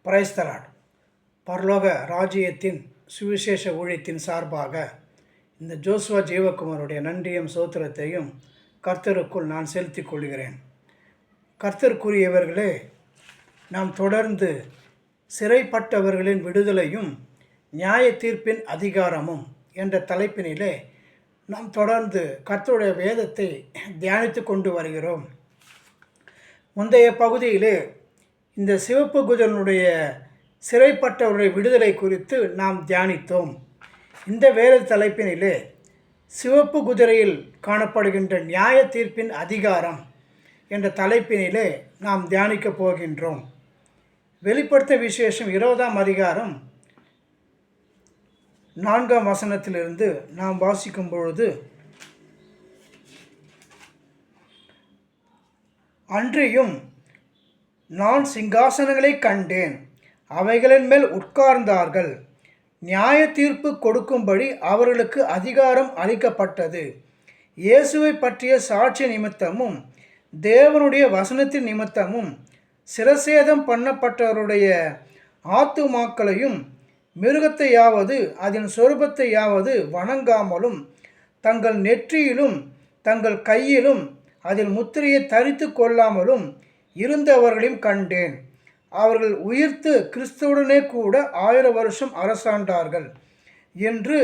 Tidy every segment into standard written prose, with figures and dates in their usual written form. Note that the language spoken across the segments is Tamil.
Praise the Lord. பரலோக ராஜ்யத்தின் சுவிசேஷ ஊழியத்தின் சார்பாக இந்த ஜோசுவா ஜீவகுமாருடைய நன்றியும் சோத்திரத்தையும் கர்த்தருக்குள் நான் செலுத்திக் கொள்கிறேன். கர்த்தருக்குரியவர்களே, நாம் தொடர்ந்து சிறைப்பட்டவர்களின் விடுதலையும் நியாய தீர்ப்பின் அதிகாரமும் என்ற தலைப்பினிலே நாம் தொடர்ந்து கர்த்தருடைய வேதத்தை தியானித்து கொண்டு வருகிறோம். முந்தைய பகுதியிலே இந்த சிவப்பு குதிரனுடைய சிறைப்பட்டவருடைய விடுதலை குறித்து நாம் தியானித்தோம். இந்த வேத தலைப்பினிலே சிவப்பு குதிரையில் காணப்படுகின்ற நியாய தீர்ப்பின் அதிகாரம் என்ற தலைப்பினிலே நாம் தியானிக்கப் போகின்றோம். வெளிப்படுத்த விசேஷம் 20ஆம் அதிகாரம் 4ஆம் வசனத்திலிருந்து நாம் வாசிக்கும் பொழுது, அன்றியும் நான் சிங்காசனங்களை கண்டேன், அவைகளின் மேல் உட்கார்ந்தார்கள், நியாய தீர்ப்பு கொடுக்கும்படி அவர்களுக்கு அதிகாரம் அளிக்கப்பட்டது. இயேசுவை பற்றிய சாட்சி நிமித்தமும் தேவனுடைய வசனத்தின் நிமித்தமும் சிரசேதம் பண்ணப்பட்டவருடைய ஆத்துமாக்களையும் மிருகத்தையாவது அதன் சொரூபத்தையாவது வணங்காமலும் தங்கள் நெற்றியிலும் தங்கள் கையிலும் அதில் முத்திரையை தரித்து கொள்ளாமலும் இருந்தவர்களையும் கண்டேன். அவர்கள் உயிர்த்து கிறிஸ்துவுடனே கூட 1000 வருஷம் அரசாண்டார்கள் என்று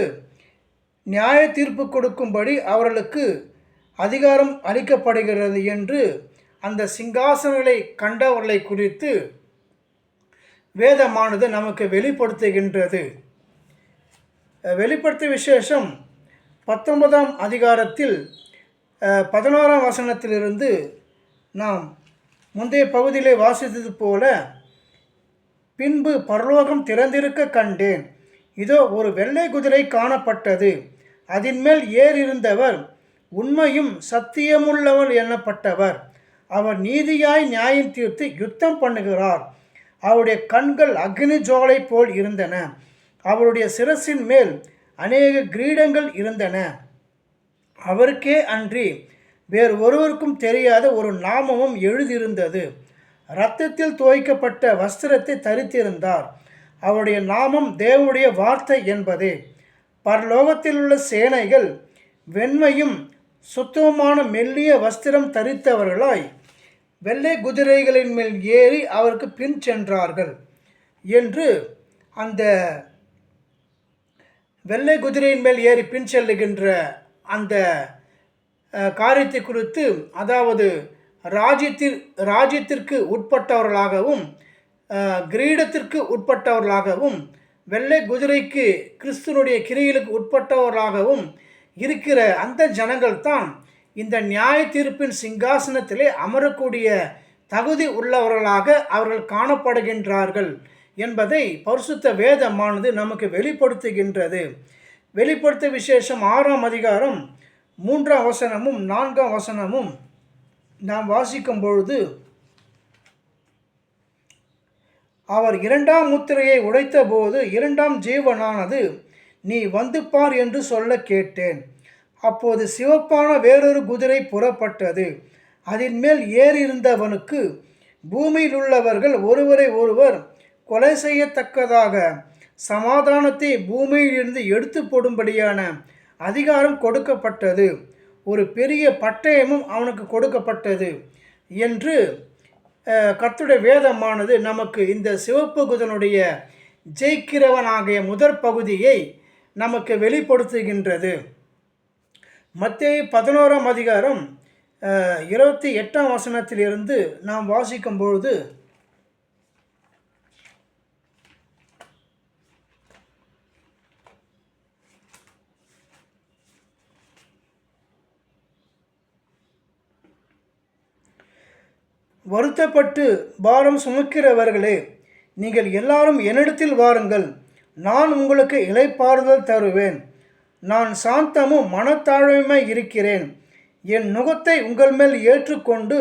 நியாய தீர்ப்பு கொடுக்கும்படி அவர்களுக்கு அதிகாரம் அளிக்கப்படுகிறது என்று அந்த சிங்காசனங்களை கண்டவர்களை குறித்து வேதமானது நமக்கு வெளிப்படுத்துகின்றது. வெளிப்படுத்த விசேஷம் 19ஆம் அதிகாரத்தில் 11ஆம் வசனத்திலிருந்து நாம் முந்தைய பகுதியிலே வாசித்தது போல, பின்பு பரலோகம் திறந்திருக்க கண்டேன், இதோ ஒரு வெள்ளை குதிரை காணப்பட்டது, அதன் மேல் ஏறியிருந்தவர் உண்மையும் சத்தியமுள்ளவர் எண்ணப்பட்டவர், அவர் நீதியாய் நியாயம் தீர்த்து யுத்தம் பண்ணுகிறார். அவருடைய கண்கள் அக்னி ஜுவாலை போல் இருந்தன, அவருடைய சிரசின் மேல் அநேக கிரீடங்கள் இருந்தன. அவருக்கே அன்றி வேறு ஒருவருக்கும் தெரியாத ஒரு நாமமும் எழுதியிருந்தது. இரத்தத்தில் துவைக்கப்பட்ட வஸ்திரத்தை தரித்திருந்தார். அவருடைய நாமம் தேவனுடைய வார்த்தை என்பதே. பரலோகத்தில் உள்ள சேனைகள் வெண்மையும் சுத்தமான மெல்லிய வஸ்திரம் தரித்தவர்களாய் வெள்ளை குதிரைகளின் மேல் ஏறி அவருக்கு பின் சென்றார்கள் என்று அந்த வெள்ளை குதிரையின் மேல் ஏறி பின் செல்லுகின்ற அந்த காரியத்தை குறித்து, அதாவது ராஜ்யத்திற்கு உட்பட்டவர்களாகவும் கிரீடத்திற்கு உட்பட்டவர்களாகவும் வெள்ளை குதிரைக்கு கிறிஸ்துவனுடைய கிரியைகளுக்கு உட்பட்டவர்களாகவும் இருக்கிற அந்த ஜனங்கள் தான் இந்த நியாய தீர்ப்பின் சிங்காசனத்திலே அமரக்கூடிய தகுதி உள்ளவர்களாக அவர்கள் காணப்படுகின்றார்கள் என்பதை பரிசுத்த வேதமானது நமக்கு வெளிப்படுத்துகின்றது. வெளிப்படுத்த விசேஷம் 6ஆம் அதிகாரம் 3ஆம் வசனமும் 4ஆம் வசனமும் நாம் வாசிக்கும் பொழுது, அவர் 2ஆம் முத்திரையை உடைத்த போது 2ஆம் ஜீவனானது, நீ வந்து பார் என்று சொல்ல கேட்டேன். அப்போது சிவப்பான வேறொரு குதிரை புறப்பட்டது. அதன் மேல் ஏறியிருந்தவனுக்கு பூமியில் உள்ளவர்கள் ஒருவரை ஒருவர் கொலை செய்யத்தக்கதாக சமாதானத்தை பூமியிலிருந்து எடுத்து போடும்படியான அதிகாரம் கொடுக்கப்பட்டது. ஒரு பெரிய பட்டயமும் அவனுக்கு கொடுக்கப்பட்டது என்று கர்த்தருடைய வேதமானது நமக்கு இந்த சிவப்பு குதிரையுடைய ஜெயிக்கிறவனாகிய முதற் பகுதியை நமக்கு வெளிப்படுத்துகின்றது. மத்தேயு 11ஆம் அதிகாரம் 28ஆம் வசனத்திலிருந்து நாம் வாசிக்கும் பொழுது, வருத்தப்பட்டு பாரம் சுமக்கிறவர்களே, நீங்கள் எல்லாரும் என்னிடத்தில் வாருங்கள், நான் உங்களுக்கு இளைப்பாறுதல் தருவேன். நான் சாந்தமும் மனத்தாழ்மையுமாய் இருக்கிறேன். என் நுகத்தை உங்கள் மேல் ஏற்றுக்கொண்டு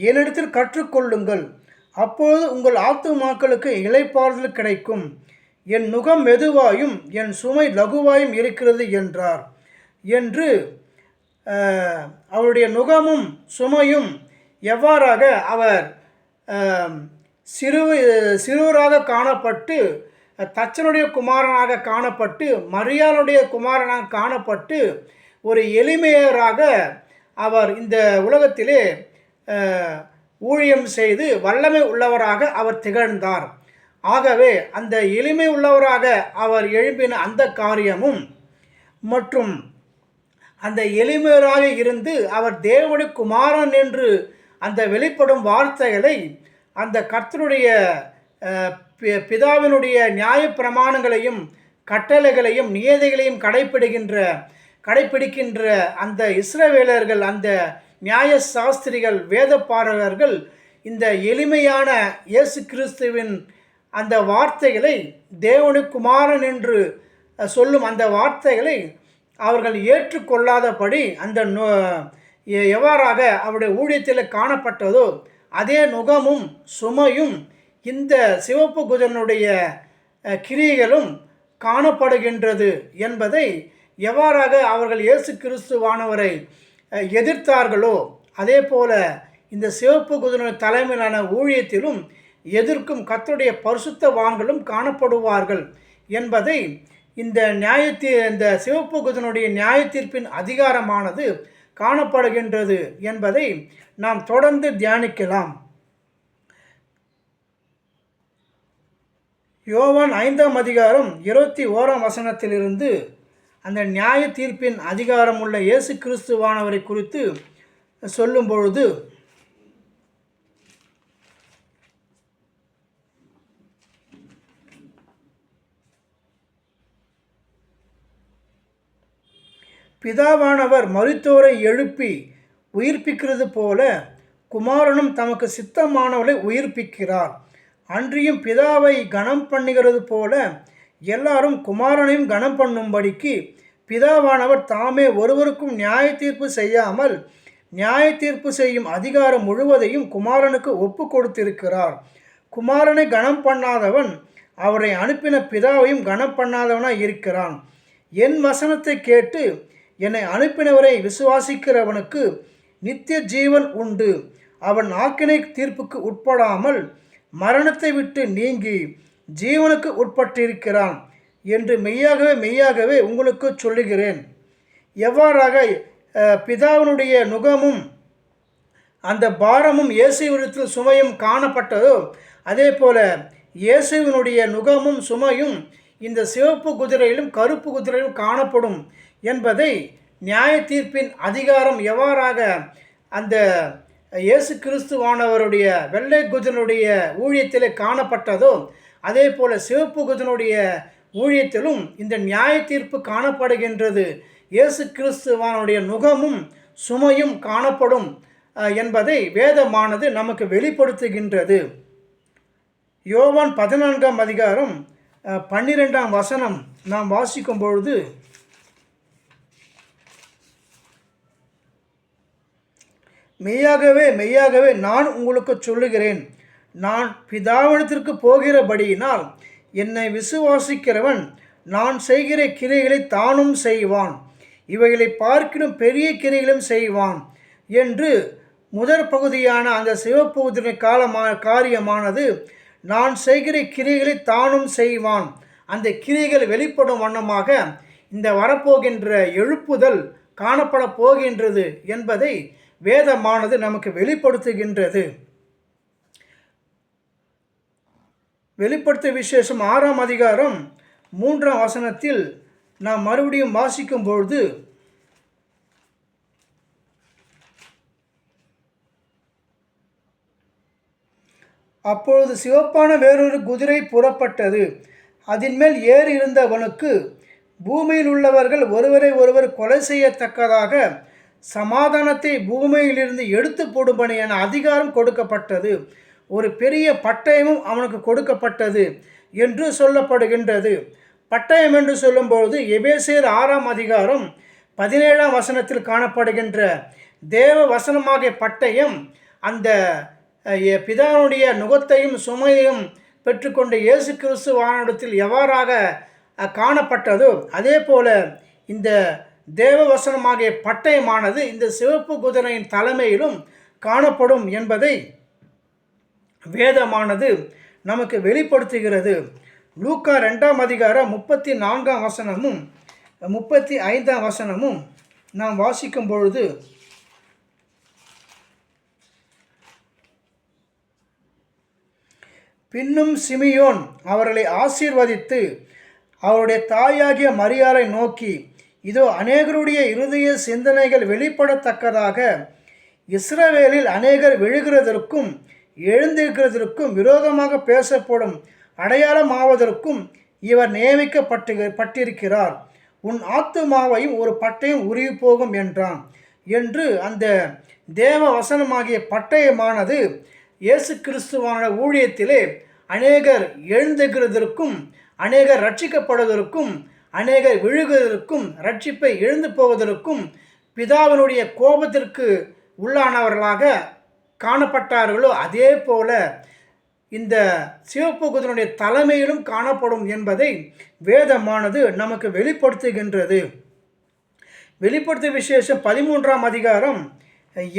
என்னிடத்தில் கற்றுக்கொள்ளுங்கள், அப்போது உங்கள் ஆத்துமாக்களுக்கு இளைப்பாறுதல் கிடைக்கும். என் நுகம் மெதுவாயும் என் சுமை லகுவாயும் இருக்கிறது என்றார் என்று அவருடைய நுகமும் சுமையும் எவ்வாறாக அவர் சிறு சிறுவராக காணப்பட்டு தச்சனுடைய குமாரனாக காணப்பட்டு மரியாளுடைய குமாரனாக காணப்பட்டு ஒரு எளிமையராக அவர் இந்த உலகத்திலே ஊழியம் செய்து வல்லமை உள்ளவராக அவர் திகழ்ந்தார். ஆகவே அந்த எளிமை உள்ளவராக அவர் எழுப்பின அந்த காரியமும் மற்றும் அந்த எளிமையராக இருந்து அவர் தேவனுடைய குமாரன் என்று அந்த வெளிப்படும் வார்த்தைகளை அந்த கர்த்தருடைய பிதாவினுடைய நியாய பிரமாணங்களையும் கட்டளைகளையும் நியதிகளையும் கடைப்பிடிக்கின்ற அந்த இஸ்ரவேலர்கள், அந்த நியாய சாஸ்திரிகள், வேதப்பாரகர்கள் இந்த எளிமையான இயேசு கிறிஸ்துவின் அந்த வார்த்தைகளை தேவனுடைய குமாரன் என்று சொல்லும் அந்த வார்த்தைகளை அவர்கள் ஏற்றுக்கொள்ளாதபடி அந்த எவ்வாறாக அவருடைய ஊழியத்தில் காணப்பட்டதோ அதே நுகமும் சுமையும் இந்த சிவப்பு குதிரனுடைய கிரியைகளும் காணப்படுகின்றது என்பதை எவ்வாறாக அவர்கள் இயேசு கிறிஸ்துவானவரை எதிர்த்தார்களோ அதே போல இந்த சிவப்பு குதிரை தலைமையிலான ஊழியத்திலும் எதிர்க்கும் கர்த்தருடைய பரிசுத்தவான்களும் காணப்படுவார்கள் என்பதை இந்த சிவப்பு குதிரனுடைய நியாய தீர்ப்பின் அதிகாரமானது காணப்படுகின்றது என்பதை நாம் தொடர்ந்து தியானிக்கலாம். யோவான் 5ஆம் அதிகாரம் 21ஆம் வசனத்திலிருந்து அந்த நியாய தீர்ப்பின் அதிகாரம் உள்ள இயேசு கிறிஸ்துவானவரை குறித்து சொல்லும் பொழுது, பிதாவானவர் மரித்தோரை எழுப்பி உயிர்ப்பிக்கிறது போல குமாரனும் தமக்கு சித்தமானவரை உயிர்ப்பிக்கிறார். அன்றியும் பிதாவை கனம் பண்ணுகிறது போல எல்லாரும் குமாரனையும் கனம் பண்ணும்படிக்கு பிதாவானவர் தாமே ஒருவருக்கும் நியாய தீர்ப்பு செய்யாமல் நியாய தீர்ப்பு செய்யும் அதிகாரம் முழுவதையும் குமாரனுக்கு ஒப்பு கொடுத்திருக்கிறார். குமாரனை கனம் பண்ணாதவன் அவரை அனுப்பின பிதாவையும் கனம் பண்ணாதவனாய் இருக்கிறான். என் வசனத்தை கேட்டு என்னை அனுப்பினவரை விசுவாசிக்கிறவனுக்கு நித்திய ஜீவன் உண்டு. அவன் ஆக்கினை தீர்ப்புக்கு உட்படாமல் மரணத்தை விட்டு நீங்கி ஜீவனுக்கு உட்பட்டிருக்கிறான் என்று மெய்யாகவே உங்களுக்கு சொல்லுகிறேன். எவ்வாறாக பிதாவினுடைய நுகமும் அந்த பாரமும் இயேசுவிடத்தில் சுமையும் காணப்பட்டதோ அதே போல இயேசுவினுடைய நுகமும் சுமையும் இந்த சிவப்பு குதிரையிலும் கருப்பு குதிரையிலும் காணப்படும் என்பதை நியாய தீர்ப்பின் அதிகாரம் எவ்வாறாக அந்த இயேசு கிறிஸ்துவானவருடைய வெள்ளை குதிரனுடைய ஊழியத்தில் காணப்பட்டதோ அதே போல சிவப்பு குதிரனுடைய ஊழியத்திலும் இந்த நியாய தீர்ப்பு காணப்படுகின்றது. இயேசு கிறிஸ்துவானுடைய நுகமும் சுமையும் காணப்படும் என்பதை வேதமானது நமக்கு வெளிப்படுத்துகின்றது. யோவான் 14ஆம் அதிகாரம் 12ஆம் வசனம் நாம் வாசிக்கும் பொழுது, மெய்யாகவே நான் உங்களுக்கு சொல்லுகிறேன், நான் பிதாவிடத்திற்கு போகிறபடியினால் என்னை விசுவாசிக்கிறவன் நான் செய்கிற கிரைகளை தானும் செய்வான், இவைகளை பார்க்கிலும் பெரிய கிரைகளும் செய்வான் என்று முதற் பகுதியான அந்த சிவப்பு காரியமானது நான் செய்கிற கிரைகளை தானும் செய்வான். அந்த கிரைகள் வெளிப்படும் வண்ணமாக இந்த வரப்போகின்ற எழுப்புதல் காணப்பட போகின்றது என்பதை வேதமானது நமக்கு வெளிப்படுத்துகின்றது. வெளிப்படுத்த விசேஷம் 6ஆம் அதிகாரம் 3ஆம் வசனத்தில் நாம் மறுபடியும் வாசிக்கும் பொழுது, அப்பொழுது சிவப்பான வேறொரு குதிரை புறப்பட்டது. அதன் மேல் ஏறி இருந்தவனுக்கு பூமியில் உள்ளவர்கள் ஒருவரை ஒருவர் கொலை செய்யத்தக்கதாக சமாதானத்தை பூமியிலிருந்து எடுத்து போடும்படி என அதிகாரம் கொடுக்கப்பட்டது. ஒரு பெரிய பட்டயமும் அவனுக்கு கொடுக்கப்பட்டது என்று சொல்லப்படுகின்றது. பட்டயம் என்று சொல்லும்போது எபேசியர் 6ஆம் அதிகாரம் 17ஆம் வசனத்தில் காணப்படுகின்ற தேவ வசனமாகிய பட்டயம் அந்த பிதாவுடைய நுகத்தையும் சுமையையும் பெற்றுக்கொண்ட இயேசு கிறிஸ்துவானிடத்தில் எவ்வாறாக காணப்பட்டதோ அதே போல இந்த தேவ வசனமாகிய பட்டயமானது இந்த சிவப்பு குதிரையின் தலைமையிலும் காணப்படும் என்பதை வேதமானது நமக்கு வெளிப்படுத்துகிறது. லூக்கா 2ஆம் அதிகாரம் 34ஆம் வசனமும் 35ஆம் வசனமும் நாம் வாசிக்கும் பொழுது, பின்னும் சிமியோன் அவர்களை ஆசீர்வதித்து அவருடைய தாயாகிய மரியாளை நோக்கி, இதோ அநேகருடைய இருதய சிந்தனைகள் வெளிப்படத்தக்கதாக இஸ்ரவேலில் அநேகர் விழுகிறதற்கும் எழுந்திருக்கிறதற்கும் விரோதமாக பேசப்படும் அடையாளமாவதற்கும் இவர் நியமிக்கப்பட்டிருக்கிறார். உன் ஆத்துமாவையும் ஒரு பட்டயம் உருவி போகும் என்றான் என்று அந்த தேவ வசனமாகிய பட்டயமானது இயேசு கிறிஸ்துவான ஊழியத்திலே அநேகர் எழுந்திருக்கிறதற்கும் அநேகர் ரட்சிக்கப்படுவதற்கும் அநேகர் விழுகுவதற்கும் ரட்சிப்பை எழுந்து போவதற்கும் பிதாவினுடைய கோபத்திற்கு உள்ளானவர்களாக காணப்பட்டார்களோ அதே போல இந்த சிவப்பு குதிரையுடைய தலைமையிலும் காணப்படும் என்பதை வேதமானது நமக்கு வெளிப்படுத்துகின்றது. வெளிப்படுத்திய விசேஷம் 13ஆம் அதிகாரம்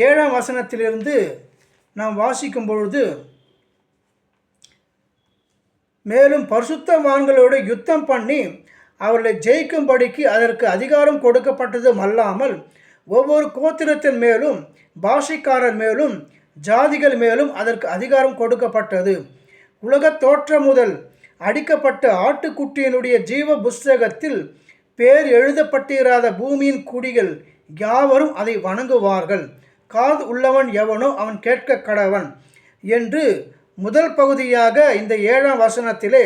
7ஆம் வசனத்திலிருந்து நாம் வாசிக்கும் பொழுது, மேலும் பரிசுத்தவான்களோடு யுத்தம் பண்ணி அவர்களை ஜெயிக்கும்படிக்கு அதற்கு அதிகாரம் கொடுக்கப்பட்டதும் அல்லாமல் ஒவ்வொரு கோத்திரத்தின் மேலும் பாஷைக்காரர் மேலும் ஜாதிகள் மேலும் அதற்கு அதிகாரம் கொடுக்கப்பட்டது. உலகத் தோற்றம் முதல் அடிக்கப்பட்ட ஆட்டுக்குட்டியினுடைய ஜீவ புஸ்தகத்தில் பேர் எழுதப்பட்டிராத பூமியின் குடிகள் யாவரும் அதை வணங்குவார்கள். காது உள்ளவன் எவனோ அவன் கேட்க கடவன் என்று முதல் பகுதியாக இந்த 7ஆம் வசனத்திலே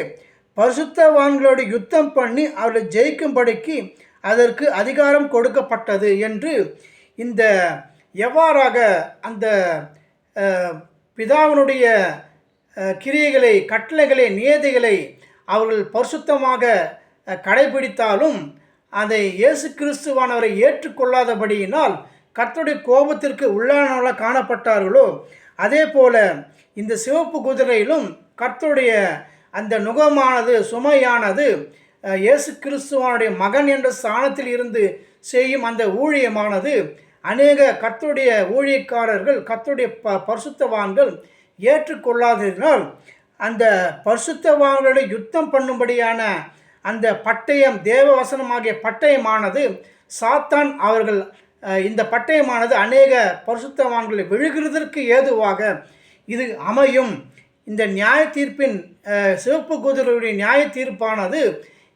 பரிசுத்தவான்களோடு யுத்தம் பண்ணி அவர்களை ஜெயிக்கும்படிக்கு அதற்கு அதிகாரம் கொடுக்கப்பட்டது என்று இந்த எவ்வாறாக அந்த பிதாவினுடைய கிரியைகளை, கட்டளைகளை, நியதிகளை அவர்கள் பரிசுத்தமாக கடைபிடித்தாலும் அதை இயேசு கிறிஸ்துவானவரை ஏற்றுக்கொள்ளாதபடியினால் கர்த்தருடைய கோபத்திற்கு உள்ளானவர்களாக காணப்பட்டார்களோ அதே போல இந்த சிவப்பு குதிரையிலும் கர்த்தருடைய அந்த நுகமானது, சுமையானது இயேசு கிறிஸ்துவானுடைய மகன் என்ற ஸ்தானத்தில் இருந்து செய்யும் அந்த ஊழியமானது அநேக கர்த்தருடைய ஊழியக்காரர்கள், கர்த்தருடைய பரிசுத்தவான்கள் ஏற்றுக்கொள்ளாததினால் அந்த பரிசுத்தவான்களோட யுத்தம் பண்ணும்படியான அந்த பட்டயம், தேவ வசனமாகிய பட்டயமானது சாத்தான் அவர்கள் இந்த பட்டயமானது அநேக பரிசுத்தவான்களை விழுகிறதற்கு ஏதுவாக இது அமையும். இந்த நியாய தீர்ப்பின் சிவப்பு குதிரையுடைய நியாய தீர்ப்பானது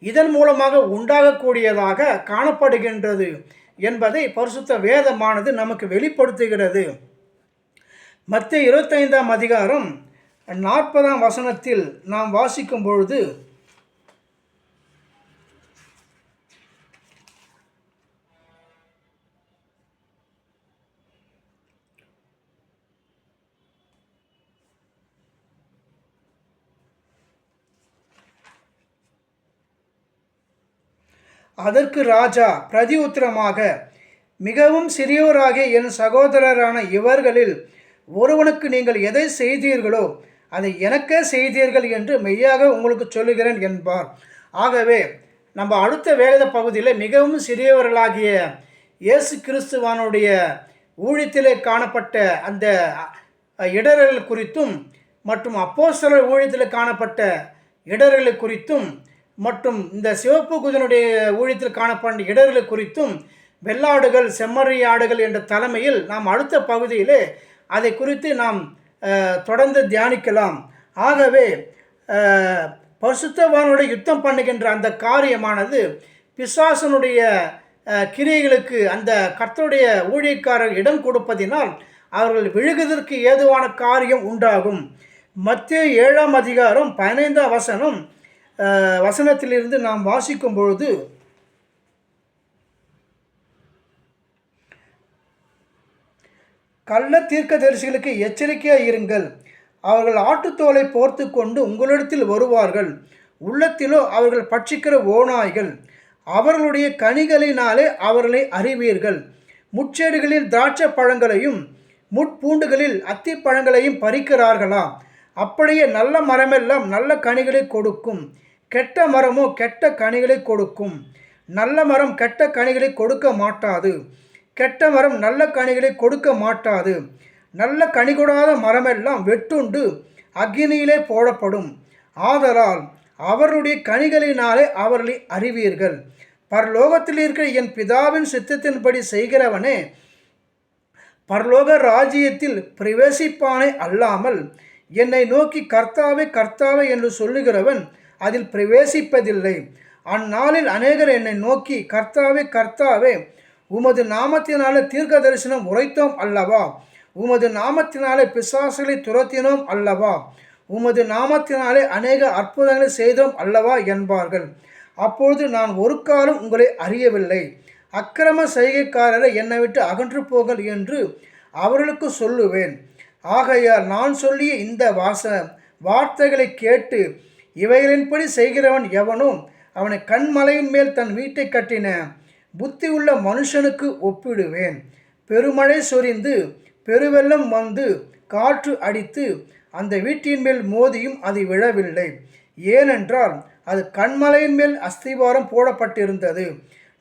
இதன் மூலமாக உண்டாகக்கூடியதாக காணப்படுகின்றது என்பதை பரிசுத்த வேதமானது நமக்கு வெளிப்படுத்துகிறது. மத்தேயு 25ஆம் அதிகாரம் 40ஆம் வசனத்தில் நாம் வாசிக்கும் பொழுது, அதற்கு ராஜா பிரதி உத்தரமாக, மிகவும் சிறியோராகிய என் சகோதரரான இவர்களில் ஒருவனுக்கு நீங்கள் எதை செய்தீர்களோ அதை எனக்கே செய்தீர்கள் என்று மெய்யாக உங்களுக்கு சொல்லுகிறேன் என்பார். ஆகவே நம்ம அடுத்த வேத பகுதியில் மிகவும் சிறியவர்களாகிய இயேசு கிறிஸ்துவானுடைய ஊழியத்திலே காணப்பட்ட அந்த இடர்கள் குறித்தும் மற்றும் அப்போஸ்தலர் ஊழியத்தில் காணப்பட்ட இடர்கள் குறித்தும் மற்றும் இந்த சிவப்பு குதிரையுடைய ஊழியத்தில் காணப்பட்ட இடர்கள் குறித்தும் வெள்ளாடுகள், செம்மறியாடுகள் என்ற தலைமையில் நாம் அடுத்த பகுதியிலே அதை குறித்து நாம் தொடர்ந்து தியானிக்கலாம். ஆகவே பரிசுத்தவானுடைய யுத்தம் பண்ணுகின்ற அந்த காரியமானது பிசாசனுடைய கிரியைகளுக்கு அந்த கர்த்தருடைய ஊழியக்காரர் இடம் கொடுப்பதினால் அவர்கள் விழுகுவதற்கு ஏதுவான காரியம் உண்டாகும். மத்தேயு 7ஆம் அதிகாரம் 15ஆம் வசனத்திலிருந்து நாம் வாசிக்கும் பொழுது, கள்ள தீர்க்கதரிசிகளுக்கு எச்சரிக்கையாக இருங்கள். அவர்கள் ஆட்டுத்தோலை போர்த்து கொண்டு உங்களிடத்தில் வருவார்கள். உள்ளத்திலோ அவர்கள் பட்சிக்கிற ஓநாய்கள். அவர்களுடைய கனிகளினாலே அவர்களை அறிவீர்கள். முட்செடிகளில் திராட்சை பழங்களையும் முட்பூண்டுகளில் அத்தி பழங்களையும் பறிக்கிறார்களா? அப்படியே நல்ல மரமெல்லாம் நல்ல கனிகளை கொடுக்கும், கெட்ட மரமோ கெட்ட கனிகளை கொடுக்கும். நல்ல மரம் கெட்ட கனிகளை கொடுக்க மாட்டாது, கெட்ட மரம் நல்ல கனிகளை கொடுக்க மாட்டாது. நல்ல கனி கொடாத மரமெல்லாம் வெட்டுண்டு அக்கினியிலே போடப்படும். ஆதலால் அவருடைய கனிகளினாலே அவர்களை அறிவீர்கள். பரலோகத்தில் இருக்கிற என் பிதாவின் சித்தத்தின்படி செய்கிறவனே பரலோக ராஜ்யத்தில் பிரவேசிப்பானே அல்லாமல், என்னை நோக்கி கர்த்தாவே கர்த்தாவே என்று சொல்லுகிறவன் அதில் பிரவேசிப்பதில்லை. அந்நாளில் அநேகர் என்னை நோக்கி கர்த்தாவே கர்த்தாவே, உமது நாமத்தினாலே தீர்க்க தரிசனம் உரைத்தோம் அல்லவா, உமது நாமத்தினாலே பிசாசுகளை துரத்தினோம் அல்லவா, உமது நாமத்தினாலே அநேக அற்புதங்களை செய்தோம் அல்லவா என்பார்கள். அப்பொழுது நான் ஒரு காலம் உங்களை அறியவில்லை, அக்கிரம செய்கைக்காரரை என்னை விட்டு அகன்று போங்கள் என்று அவர்களுக்கு சொல்லுவேன். ஆகையால் நான் சொல்லிய இந்த வார்த்தைகளை கேட்டு இவைகளின்படி செய்கிறவன் எவனோ அவனை கண்மலையின் மேல் தன் வீட்டை கட்டின புத்தி உள்ள மனுஷனுக்கு ஒப்பிடுவேன். பெருமழை சொரிந்து பெருவெள்ளம் வந்து காற்று அடித்து அந்த வீட்டின் மேல் மோதியும் அது விழவில்லை, ஏனென்றால் அது கண்மலையின் மேல் அஸ்திவாரம் போடப்பட்டிருந்தது.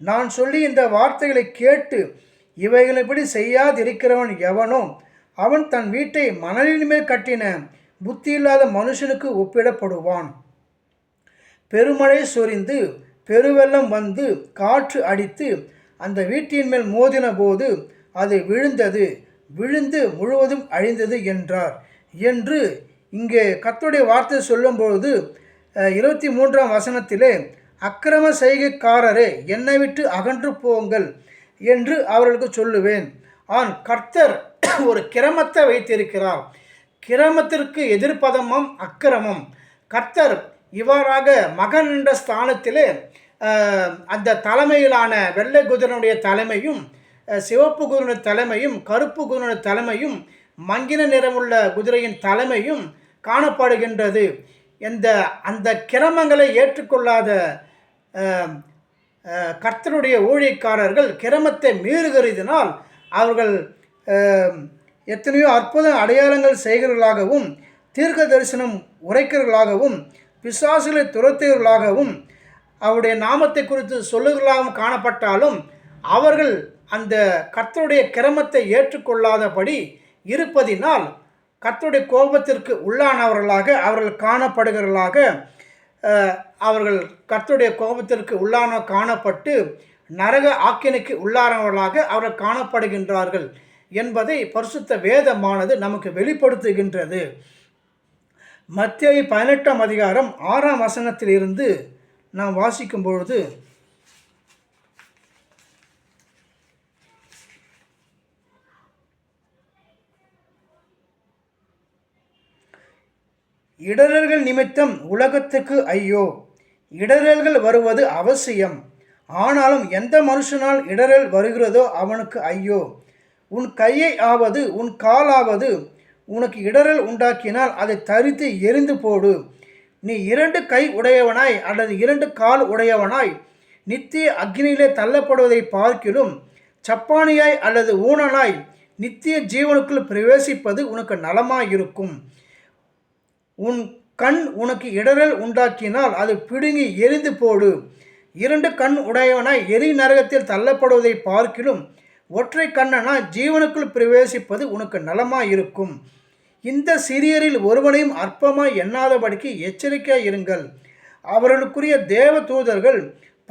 நான் சொல்லி இந்த வார்த்தைகளை கேட்டு இவைகளின்படி செய்யாதிருக்கிறவன் எவனோ அவன் தன் வீட்டை மணலின் மேல் கட்டின புத்தியில்லாத மனுஷனுக்கு ஒப்பிடப்படுவான். பெருமழை சொரிந்து பெருவெள்ளம் வந்து காற்று அடித்து அந்த வீட்டின் மேல் மோதின போது அது விழுந்து முழுவதும் அழிந்தது என்றார் என்று இங்கே கர்த்தருடைய வார்த்தை சொல்லும்பொழுது 23ஆம் வசனத்திலே, அக்கிரம செய்கைக்காரரே என்னை விட்டு அகன்று போங்கள் என்று அவர்களுக்கு சொல்லுவேன். கர்த்தர் ஒரு கிரமத்தை வைத்திருக்கிறார். கிரமத்திற்கு எதிர்ப்பதமும் அக்கிரமம். கர்த்தர் இவ்வாறாக மகன் என்ற ஸ்தானத்திலே அந்த தலைமையிலான வெள்ளை குதிரனுடைய தலைமையும் சிவப்பு குதிரனுடைய தலைமையும் கருப்பு குதிரனுடைய தலைமையும் மங்கின நிறமுள்ள குதிரையின் தலைமையும் காணப்படுகின்றது. அந்த கிரமங்களை ஏற்றுக்கொள்ளாத கர்த்தருடைய ஊழியக்காரர்கள் கிரமத்தை மீறுகிறதினால் அவர்கள் எத்தனையோ அற்புத அடையாளங்கள் செய்கிறவர்களாகவும் தீர்க்க தரிசனம் உரைக்கிறவர்களாகவும் பிசாசுகளை துரத்துகிறவர்களாகவும் அவருடைய நாமத்தை குறித்து சொல்லுகிறவர்களாகவும் காணப்பட்டாலும் அவர்கள் அந்த கர்த்தருடைய கிரமத்தை ஏற்றுக்கொள்ளாதபடி இருப்பதினால் கர்த்தருடைய கோபத்திற்கு உள்ளானவர்களாக அவர்கள் காணப்படுகிறவர்களாக அவர்கள் கர்த்தருடைய கோபத்திற்கு காணப்பட்டு நரக ஆக்கினைக்கு உள்ளானவர்களாக அவர்கள் காணப்படுகின்றார்கள் என்பதை பரிசுத்த வேதமானது நமக்கு வெளிப்படுத்துகின்றது. மத்தேயு 18ஆம் அதிகாரம் 6ஆம் வசனத்திலிருந்து நாம் வாசிக்கும் பொழுது, இடரல்கள் நிமித்தம் உலகத்துக்கு ஐயோ, இடரல்கள் வருவது அவசியம், ஆனாலும் எந்த மனுஷனால் இடரல் வருகிறதோ அவனுக்கு ஐயோ. உன் கையை ஆவது உன் காலாவது உனக்கு இடரல் உண்டாக்கினால் அதை தரித்து எரிந்து போடு. நீ 2 கை உடையவனாய் அல்லது 2 கால் உடையவனாய் நித்திய அக்னியிலே தள்ளப்படுவதை பார்க்கிலும் சப்பானியாய் அல்லது ஊனனாய் நித்திய ஜீவனுக்குள் பிரவேசிப்பது உனக்கு நலமாயிருக்கும். உன் கண் உனக்கு இடரல் உண்டாக்கினால் அது பிடுங்கி எரிந்து போடு. 2 கண் உடையவனாய் எரி நரகத்தில் தள்ளப்படுவதை பார்க்கிலும் ஒற்றை கண்ணனாய் ஜீவனுக்குள் பிரவேசிப்பது உனக்கு நலமாயிருக்கும். இந்த சிறியரில் ஒருவனையும் அற்பமாய் எண்ணாதபடிக்கு எச்சரிக்கையாய் இருங்கள். அவர்களுக்குரிய தேவ தூதர்கள்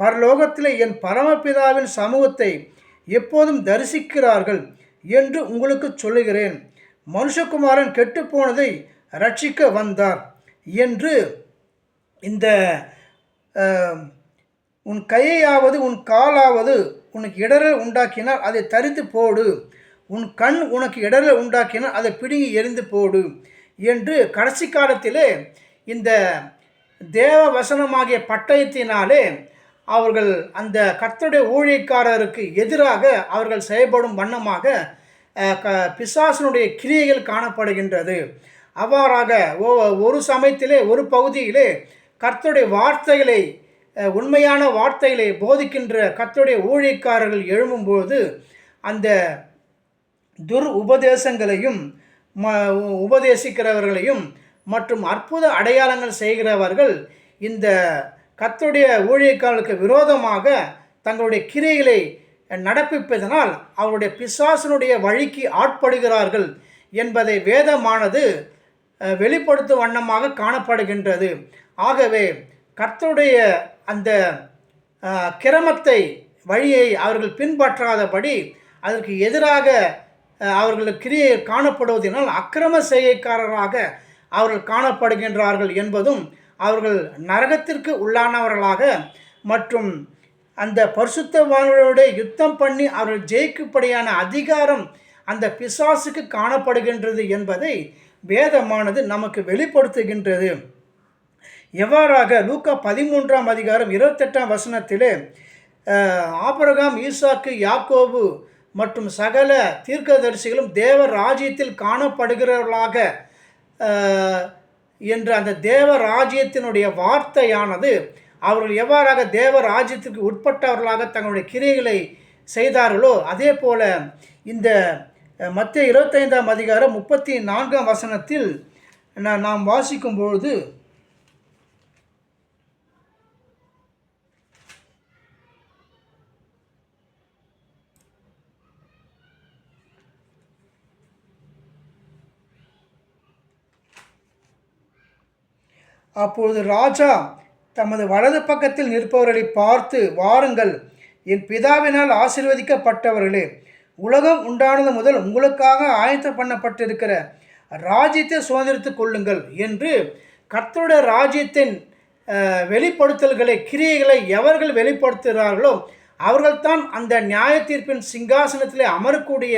பரலோகத்திலே என் பரமபிதாவின் சமூகத்தை எப்போதும் தரிசிக்கிறார்கள் என்று உங்களுக்கு சொல்லுகிறேன். மனுஷகுமாரன் கெட்டுப்போனதை ரட்சிக்க வந்தார் என்று இந்த உன் கையாவது உன் காலாவது உனக்கு இடரல் உண்டாக்கினால் அதை தரித்து போடு. உன் கண் உனக்கு இடரல் உண்டாக்கினால் அதை பிடுங்கி எரிந்து போடு என்று கடைசி காலத்திலே இந்த தேவ வசனமாகிய பட்டயத்தினாலே அவர்கள் அந்த கர்த்தருடைய ஊழியக்காரருக்கு எதிராக அவர்கள் செயல்படும் வண்ணமாக பிசாசனுடைய கிரியைகள் காணப்படுகின்றது. அவ்வாறாக ஒரு சமயத்திலே ஒரு பகுதியிலே கர்த்தருடைய வார்த்தைகளை உண்மையான வார்த்தைகளை போதிக்கின்ற கர்த்தருடைய ஊழியக்காரர்கள் எழும்பும்போது அந்த உபதேசங்களையும் உபதேசிக்கிறவர்களையும் மற்றும் அற்புத அடையாளங்கள் செய்கிறவர்கள் இந்த கர்த்தருடைய ஊழியக்காரர்களுக்கு விரோதமாக தங்களுடைய கிரியைகளை நடப்பிப்பதனால் அவருடைய பிசாசனுடைய வழிக்கு ஆட்படுகிறார்கள் என்பதை வேதமானது வெளிப்படுத்தும் வண்ணமாக காணப்படுகின்றது. ஆகவே கர்த்தருடைய அந்த கிரமத்தை வழியை அவர்கள் பின்பற்றாதபடி அதற்கு எதிராக அவர்கள் கிரியை காணப்படுவதனால் அக்கிரம செய்கைக்காரராக அவர்கள் காணப்படுகின்றார்கள் என்பதும், அவர்கள் நரகத்திற்கு உள்ளானவர்களாக மற்றும் அந்த பரிசுத்தவான்களோடு யுத்தம் பண்ணி அவர்கள் ஜெயிக்கும்படியான அதிகாரம் அந்த பிசாசுக்கு காணப்படுகின்றது என்பதை வேதமானது நமக்கு வெளிப்படுத்துகின்றது. எவ்வாறாக லூக்கா 13ஆம் அதிகாரம் 28ஆம் வசனத்திலே ஆபிரகாம், ஈசாக்கு, யாக்கோபு மற்றும் சகல தீர்க்கதரிசிகளும் தேவ ராஜ்யத்தில் காணப்படுகிறவர்களாக என்ற அந்த தேவ ராஜ்யத்தினுடைய வார்த்தையானது அவர்கள் எவ்வாறாக தேவ ராஜ்யத்திற்கு உட்பட்டவர்களாக தங்களுடைய கிரியைகளை செய்தார்களோ அதே போல இந்த மத்தேயு 25ஆம் அதிகாரம் 34ஆம் வசனத்தில் நாம் வாசிக்கும் பொழுது, அப்பொழுது ராஜா தமது வலது பக்கத்தில் நிற்பவர்களை பார்த்து, வாருங்கள், என் பிதாவினால் ஆசீர்வதிக்கப்பட்டவர்களே, உலகம் உண்டானது முதல் உங்களுக்காக ஆயத்தம் பண்ணப்பட்டிருக்கிற ராஜ்யத்தை சுதந்திரித்துக் கொள்ளுங்கள் என்று கர்த்தருடைய ராஜ்யத்தின் வெளிப்படுத்தல்களை, கிரியைகளை எவர்கள் வெளிப்படுத்துகிறார்களோ அவர்கள்தான் அந்த நியாய தீர்ப்பின் சிங்காசனத்திலே அமரக்கூடிய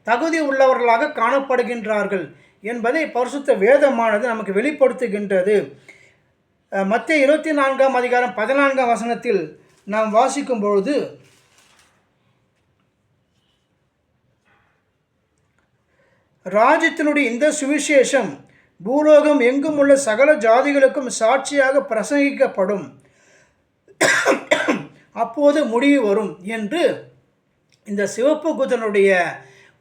தகுதி உள்ளவர்களாக காணப்படுகின்றார்கள் என்பதை பரிசுத்த வேதமானது நமக்கு வெளிப்படுத்துகின்றது. மத்தேயு 24ஆம் அதிகாரம் 14ஆம் வசனத்தில் நாம் வாசிக்கும் பொழுது, ராஜ்யத்தினுடைய இந்த சுவிசேஷம் பூலோகம் எங்கும் உள்ள சகல ஜாதிகளுக்கும் சாட்சியாக பிரசங்கிக்கப்படும், அப்போது முடிவு வரும் என்று இந்த சிவப்பு குதிரனுடைய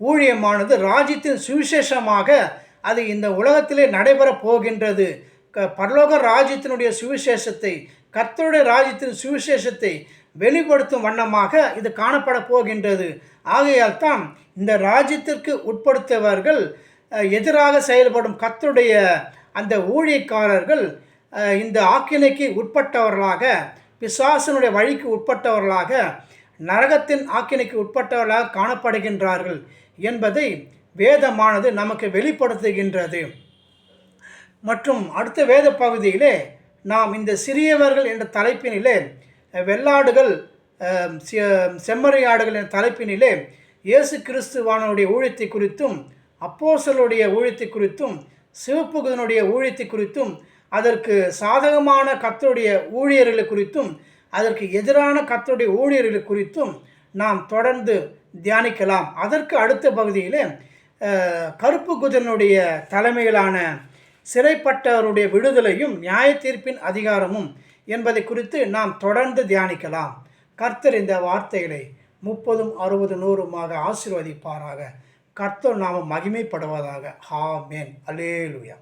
ஊழியமானது ராஜ்யத்தின் சுவிசேஷமாக அது இந்த உலகத்திலே நடைபெறப் போகின்றது. பரலோக ராஜ்யத்தினுடைய சுவிசேஷத்தை, கர்த்தருடைய ராஜ்யத்தின் சுவிசேஷத்தை வெளிப்படுத்தும் வண்ணமாக இது காணப்பட போகின்றது. ஆகையால் தான் இந்த ராஜ்யத்திற்கு உட்படுத்தவர்கள் எதிராக செயல்படும் கர்த்தருடைய அந்த ஊழியக்காரர்கள் இந்த ஆக்கினைக்கு உட்பட்டவர்களாக, பிசாசனுடைய வழிக்கு உட்பட்டவர்களாக, நரகத்தின் ஆக்கினைக்கு உட்பட்டவர்களாக காணப்படுகின்றார்கள் என்பதை வேதமானது நமக்கு வெளிப்படுத்துகின்றது. மற்றும் அடுத்த வேத பகுதியிலே நாம் இந்த சிறியவர்கள் என்ற தலைப்பினிலே, வெள்ளாடுகள், செம்மறியாடுகள் என்ற தலைப்பினிலே இயேசு கிறிஸ்துவானுடைய ஊழியத்தை குறித்தும், அப்போஸ்தலருடைய ஊழியத்தை குறித்தும், சிவப்பு குதிரனுடைய ஊழியத்தை குறித்தும், அதற்கு சாதகமான கர்த்தருடைய ஊழியர்களை குறித்தும், அதற்கு எதிரான கர்த்தருடைய ஊழியர்கள் குறித்தும் நாம் தொடர்ந்து தியானிக்கலாம். அதற்கு அடுத்த பகுதியிலே கருப்பு குதிரனுடைய தலைமையிலான சிறைப்பட்டவருடைய விடுதலையும் நியாய தீர்ப்பின் அதிகாரமும் என்பதை குறித்து நாம் தொடர்ந்து தியானிக்கலாம். கர்த்தர் இந்த வார்த்தைகளை 30, 60, 100 ஆசீர்வதிப்பாராக. கர்த்தர் நாமம் மகிமைப்படுவதாக. ஆமென். அல்லேலூயா.